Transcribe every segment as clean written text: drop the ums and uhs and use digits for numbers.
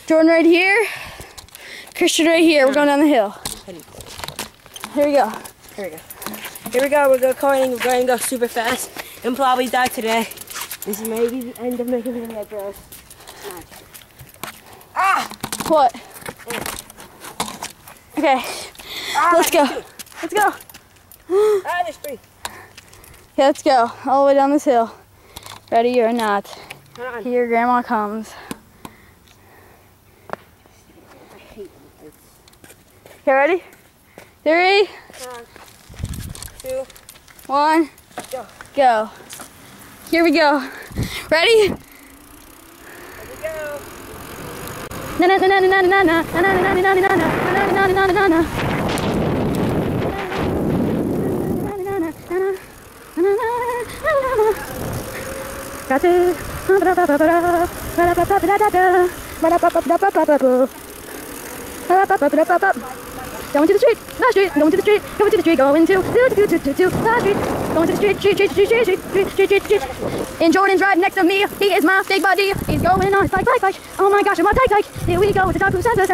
Jordan right here. Christian right here. We're going down the hill. Here we go. Here we go. Here we go. We're going to go super fast and probably die today. This is maybe the end of making video, bros. Ah! What? Okay. Let's go. Let's go. There's 3. Yeah, let's go. All the way down this hill. Ready or not. Hold on. Here Grandma comes. I hate this. Okay, ready? 3, 2, 1, go. go. Here we go. Ready? Here we go. Na na na na na na na na na na na na na na na na. Got it. Going to the street, the street, going to the street, going to the street, going to the street, going to the street. And Jordan's right next to me. He is my big buddy. He's going on his bike. Oh my gosh, I'm on bike. Here we go with the dog food Santa.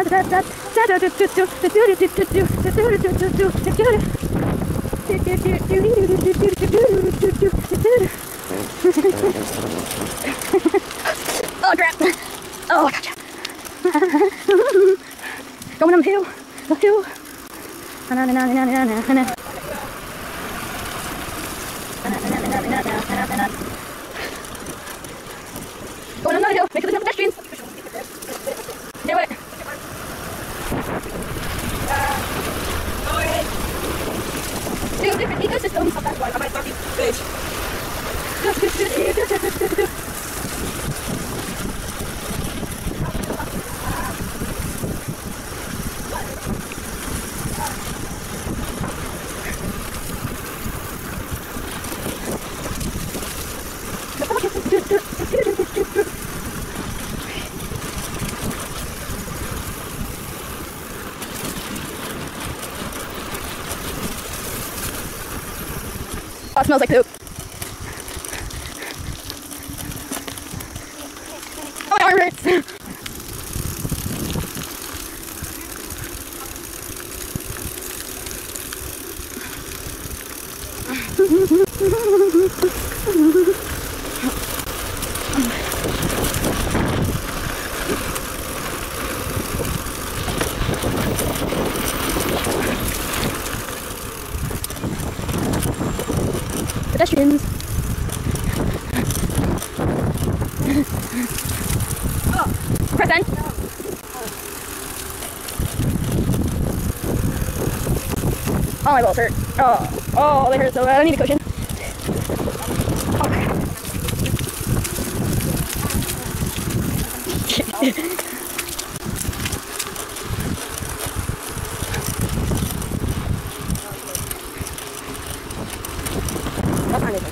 Oh crap! Oh gotcha. Going on the hill. The hill. Going on the hill. Make it the pedestrians. Do it. Two different ecosystems. I might fucking bitch. Oh, it smells like poop. Oh, my arm hurts. Pedestrians. Press N. Oh, my balls hurt. Oh, they hurt so bad. I need a cushion.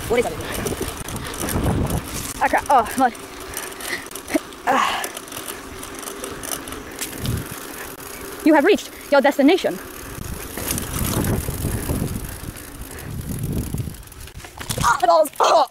What is that? Ah, crap. Oh, mud. You have reached your destination. Ah, the balls. Oh.